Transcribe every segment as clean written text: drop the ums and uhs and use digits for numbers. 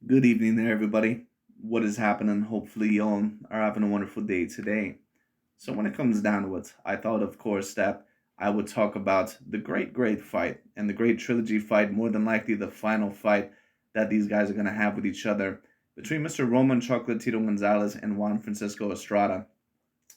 Good evening there, everybody. What is happening? Hopefully, y'all are having a wonderful day today. So, when it comes down to it, I thought, of course, that I would talk about the great fight and the great trilogy fight, more than likely the final fight that these guys are going to have with each other between Mr. Roman Chocolatito Gonzalez and Juan Francisco Estrada.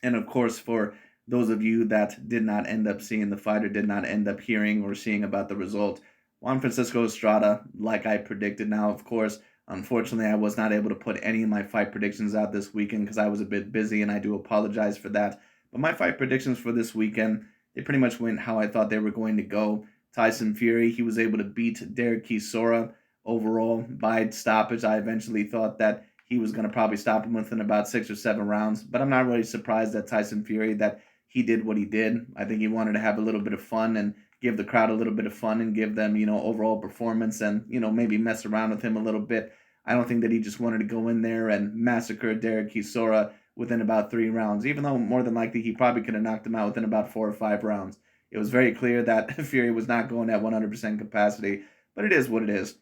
And of course, for those of you that did not end up seeing the fight or did not end up hearing or seeing about the result, Juan Francisco Estrada, like I predicted. Now, of course, unfortunately, I was not able to put any of my fight predictions out this weekend because I was a bit busy, and I do apologize for that. But my fight predictions for this weekend, they pretty much went how I thought they were going to go. Tyson Fury, he was able to beat Derek Chisora overall by stoppage. I eventually thought that he was going to probably stop him within about 6 or 7 rounds. But I'm not really surprised at Tyson Fury that he did what he did. I think he wanted to have a little bit of fun and give the crowd a little bit of fun and give them, overall performance and, maybe mess around with him a little bit. I don't think that he just wanted to go in there and massacre Derek Chisora within about 3 rounds, even though more than likely he probably could have knocked him out within about 4 or 5 rounds. It was very clear that Fury was not going at 100% capacity, but it is what it is.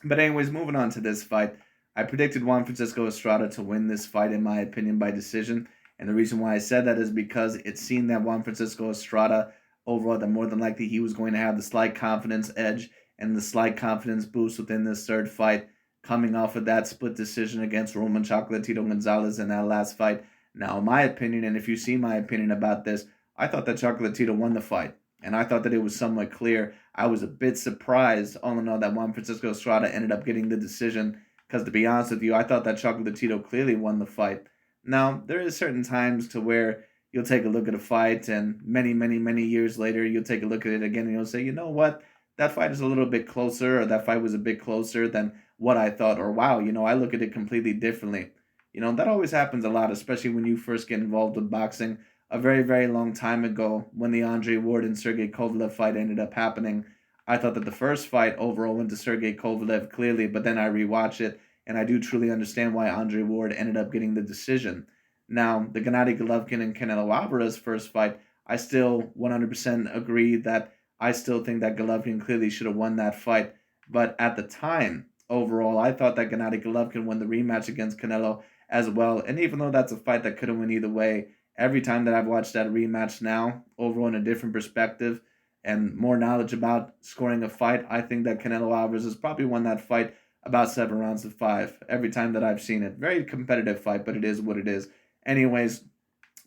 But anyways, moving on to this fight, I predicted Juan Francisco Estrada to win this fight, in my opinion, by decision. And the reason why I said that is because it seemed that Juan Francisco Estrada, overall, that more than likely he was going to have the slight confidence edge and the slight confidence boost within this third fight, coming off of that split decision against Roman Chocolatito Gonzalez in that last fight. Now, in my opinion, and if you see my opinion about this, I thought that Chocolatito won the fight. And I thought that it was somewhat clear. I was a bit surprised, all in all, that Juan Francisco Estrada ended up getting the decision. Because to be honest with you, I thought that Chocolatito clearly won the fight. Now, there is certain times to where you'll take a look at a fight, and many years later, you'll take a look at it again, and you'll say, you know what, that fight is a little bit closer, or that fight was a bit closer than what I thought, or wow, I look at it completely differently. That always happens a lot, especially when you first get involved with boxing. A very long time ago, when the Andre Ward and Sergey Kovalev fight ended up happening, I thought that the first fight overall went to Sergey Kovalev clearly, but then I rewatched it, and I do truly understand why Andre Ward ended up getting the decision. Now, the Gennady Golovkin and Canelo Alvarez first fight, I still 100% agree that I still think that Golovkin clearly should have won that fight. But at the time, overall, I thought that Gennady Golovkin won the rematch against Canelo as well. And even though that's a fight that could have went either way, every time that I've watched that rematch now, overall in a different perspective and more knowledge about scoring a fight, I think that Canelo Alvarez has probably won that fight about 7 rounds to 5 every time that I've seen it. Very competitive fight, but it is what it is. Anyways,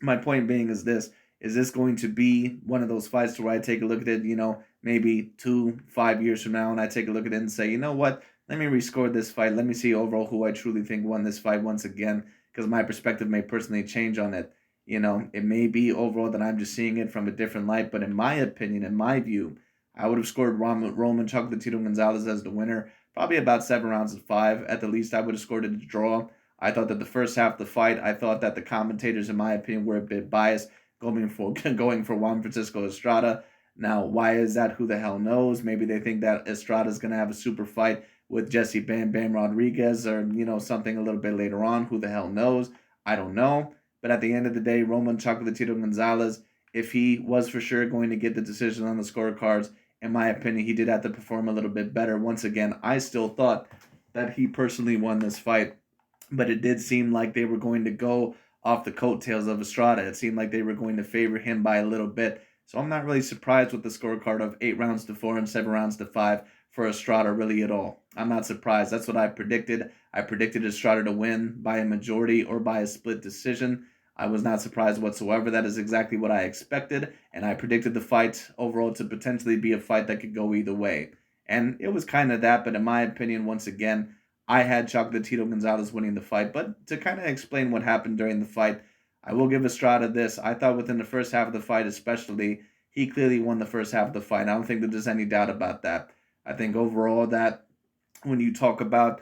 my point being is this going to be one of those fights where I take a look at it, maybe 5 years from now, and I take a look at it and say, you know what, let me rescore this fight. Let me see overall who I truly think won this fight once again, because my perspective may personally change on it. It may be overall that I'm just seeing it from a different light, but in my opinion, in my view, I would have scored Roman Chocolatito Gonzalez as the winner, probably about 7 rounds to 5. At the least, I would have scored it a draw. I thought that the first half of the fight, I thought that the commentators, in my opinion, were a bit biased, going for going for Juan Francisco Estrada. Now, why is that? Who the hell knows? Maybe they think that Estrada's going to have a super fight with Jesse Bam Bam Rodriguez, or something a little bit later on. Who the hell knows? I don't know. But at the end of the day, Roman Chocolatito Gonzalez, if he was for sure going to get the decision on the scorecards, in my opinion, he did have to perform a little bit better. Once again, I still thought that he personally won this fight, but it did seem like they were going to go off the coattails of Estrada. It seemed like they were going to favor him by a little bit. So I'm not really surprised with the scorecard of 8 rounds to 4 and 7 rounds to 5 for Estrada really at all. I'm not surprised. That's what I predicted. I predicted Estrada to win by a majority or by a split decision. I was not surprised whatsoever. That is exactly what I expected, and I predicted the fight overall to potentially be a fight that could go either way. And it was kind of that, but in my opinion, once again, I had Chocolatito Gonzalez winning the fight. But to kind of explain what happened during the fight, I will give Estrada this. I thought within the first half of the fight, especially, he clearly won the first half of the fight. I don't think that there's any doubt about that. I think overall that when you talk about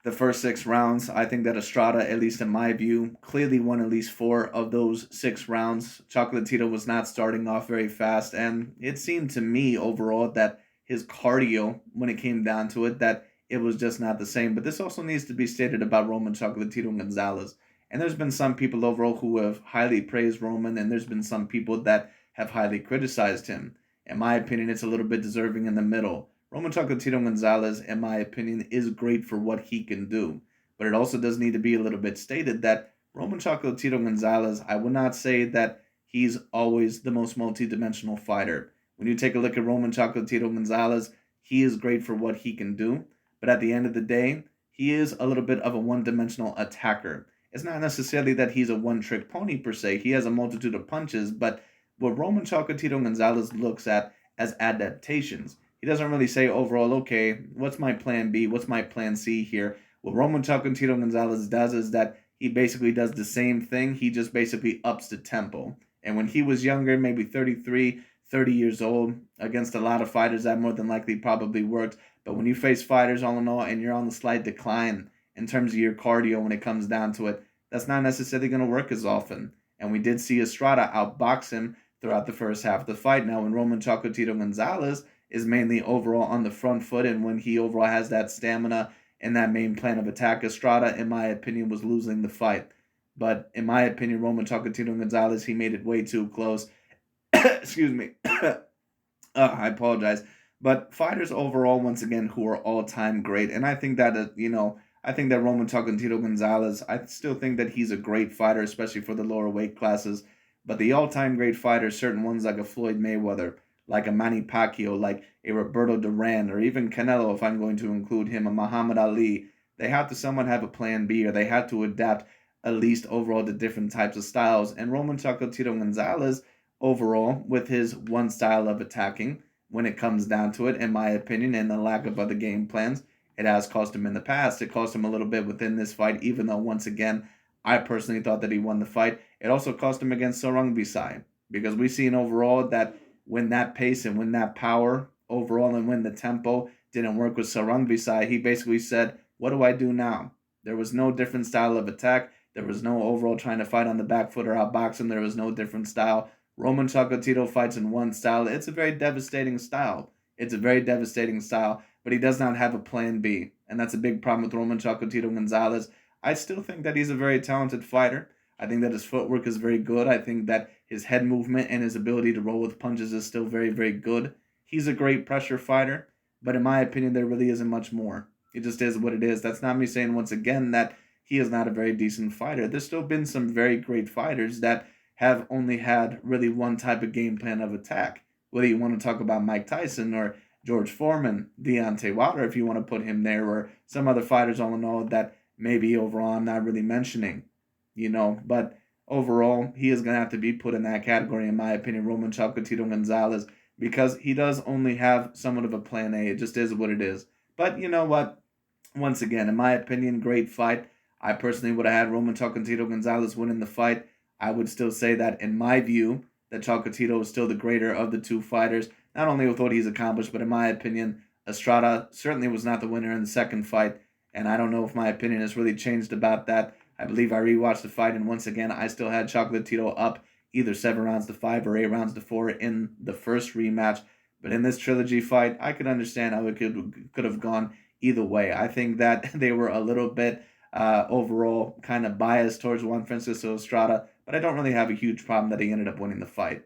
the first 6 rounds, I think that Estrada, at least in my view, clearly won at least 4 of those 6 rounds. Chocolatito was not starting off very fast, and it seemed to me overall that his cardio, when it came down to it, that it was just not the same. But this also needs to be stated about Roman Chocolatito Gonzalez. And there's been some people overall who have highly praised Roman, and there's been some people that have highly criticized him. In my opinion, it's a little bit deserving in the middle. Roman Chocolatito Gonzalez, in my opinion, is great for what he can do. But it also does need to be a little bit stated that Roman Chocolatito Gonzalez, I would not say that he's always the most multi-dimensional fighter. When you take a look at Roman Chocolatito Gonzalez, he is great for what he can do. But at the end of the day, he is a little bit of a one-dimensional attacker. It's not necessarily that he's a one-trick pony per se. He has a multitude of punches, but what Roman Chocolatito Gonzalez looks at as adaptations. He doesn't really say overall, okay, what's my plan B? What's my plan C here? What Roman Chocolatito Gonzalez does is that he basically does the same thing. He just basically ups the tempo. And when he was younger, maybe 33, 30 years old, against a lot of fighters, that more than likely probably worked. But when you face fighters all in all and you're on the slight decline in terms of your cardio when it comes down to it, that's not necessarily going to work as often. And we did see Estrada outbox him throughout the first half of the fight. Now, when Roman Chocolatito Gonzalez is mainly overall on the front foot, and when he overall has that stamina and that main plan of attack, Estrada, in my opinion, was losing the fight. But in my opinion, Roman Chocolatito Gonzalez, he made it way too close. Excuse me. I apologize. But fighters overall, once again, who are all-time great, and I think that I think that Roman Chocolatito Gonzalez, I still think that he's a great fighter, especially for the lower weight classes. But the all-time great fighters, certain ones like a Floyd Mayweather, like a Manny Pacquiao, like a Roberto Duran, or even Canelo, if I'm going to include him, a Muhammad Ali, they have to somewhat have a plan B, or they have to adapt at least overall to different types of styles. And Roman Chocolatito Gonzalez, overall, with his one style of attacking, when it comes down to it, in my opinion, and the lack of other game plans, it has cost him in the past. It cost him a little bit within this fight, even though, once again, I personally thought that he won the fight. It also cost him against Sarang Bisai, because we've seen overall that when that pace and when that power overall and when the tempo didn't work with Sarang Bisai, he basically said, what do I do now? There was no different style of attack. There was no overall trying to fight on the back foot or outbox him. There was no different style. Roman Chocolatito fights in one style. It's a very devastating style. It's a very devastating style, but he does not have a plan B. And that's a big problem with Roman Chocolatito Gonzalez. I still think that he's a very talented fighter. I think that his footwork is very good. I think that his head movement and his ability to roll with punches is still very, very good. He's a great pressure fighter, but in my opinion, there really isn't much more. It just is what it is. That's not me saying, once again, that he is not a very decent fighter. There's still been some very great fighters that have only had really one type of game plan of attack. Whether you want to talk about Mike Tyson or George Foreman, Deontay Wilder, if you want to put him there, or some other fighters all in all that maybe overall I'm not really mentioning, but overall he is going to have to be put in that category, in my opinion, Roman Chocolatito Gonzalez, because he does only have somewhat of a plan A. It just is what it is. But you know what? Once again, in my opinion, great fight. I personally would have had Roman Chocolatito Gonzalez winning the fight. I would still say that, in my view, that Chocolatito is still the greater of the two fighters, not only with what he's accomplished, but in my opinion, Estrada certainly was not the winner in the second fight, and I don't know if my opinion has really changed about that. I believe I rewatched the fight, and once again, I still had Chocolatito up either 7 rounds to 5 or 8 rounds to 4 in the first rematch. But in this trilogy fight, I could understand how it could have gone either way. I think that they were a little bit overall kind of biased towards Juan Francisco Estrada, but I don't really have a huge problem that he ended up winning the fight.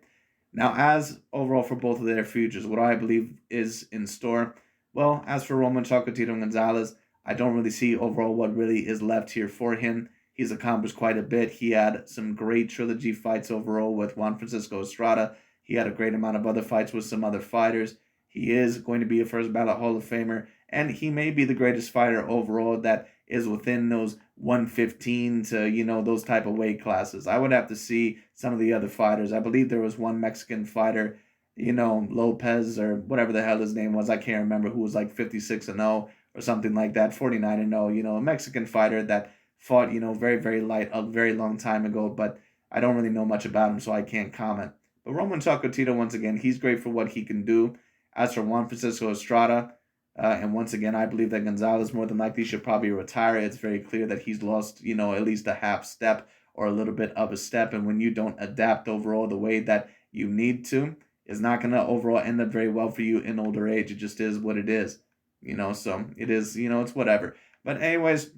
Now, as overall for both of their futures, what I believe is in store, well, as for Roman Chocolatito Gonzalez, I don't really see overall what really is left here for him. He's accomplished quite a bit. He had some great trilogy fights overall with Juan Francisco Estrada. He had a great amount of other fights with some other fighters. He is going to be a first ballot Hall of Famer, and he may be the greatest fighter overall that is within those 115 to, those type of weight classes. I would have to see some of the other fighters. I believe there was one Mexican fighter, Lopez or whatever the hell his name was. I can't remember, who was like 56-0 or something like that, 49-0, a Mexican fighter that fought, very, very light a very long time ago, but I don't really know much about him, so I can't comment. But Roman Chocolatito, once again, he's great for what he can do. As for Juan Francisco Estrada, and once again, I believe that Gonzalez more than likely should probably retire. It's very clear that he's lost, at least a half step or a little bit of a step. And when you don't adapt overall the way that you need to, it's not going to overall end up very well for you in older age. It just is what it is, so it is, it's whatever. But anyways,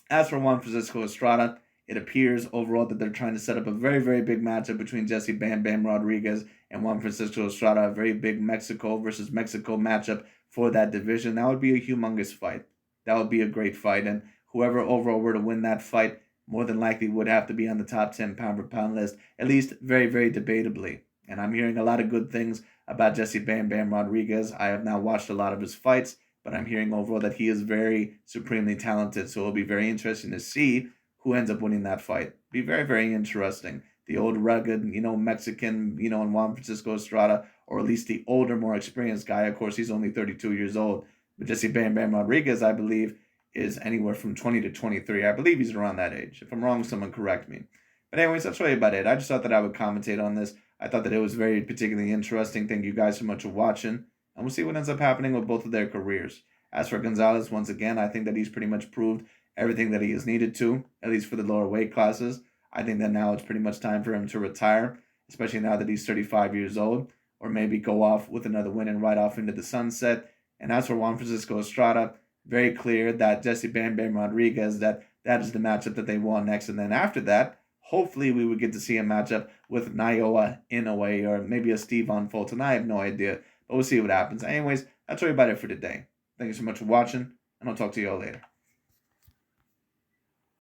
as for Juan Francisco Estrada, it appears overall that they're trying to set up a very, very big matchup between Jesse Bam Bam Rodriguez and Juan Francisco Estrada, a very big Mexico versus Mexico matchup for that division. That would be a humongous fight. That would be a great fight. And whoever overall were to win that fight more than likely would have to be on the top 10 pound for pound list, at least very, very debatably. And I'm hearing a lot of good things about Jesse Bam Bam Rodriguez. I have not watched a lot of his fights, but I'm hearing overall that he is very supremely talented. So it'll be very interesting to see who ends up winning that fight. Be very, very interesting. The old rugged, Mexican, and Juan Francisco Estrada, or at least the older, more experienced guy. Of course, he's only 32 years old. But Jesse Bam Bam Rodriguez, I believe, is anywhere from 20 to 23. I believe he's around that age. If I'm wrong, someone correct me. But anyways, that's really about it. I just thought that I would commentate on this. I thought that it was very particularly interesting. Thank you guys so much for watching. And we'll see what ends up happening with both of their careers. As for Gonzalez, once again, I think that he's pretty much proved everything that he has needed to, at least for the lower weight classes. I think that now it's pretty much time for him to retire, especially now that he's 35 years old, or maybe go off with another win and ride off into the sunset. And as for Juan Francisco Estrada, very clear that Jesse Bam Bam Rodriguez, that is the matchup that they want next. And then after that, hopefully we would get to see a matchup with Naoya Inoue or maybe a Steven Fulton. I have no idea, but we'll see what happens. Anyways, that's really about it for today. Thank you so much for watching, and I'll talk to you all later.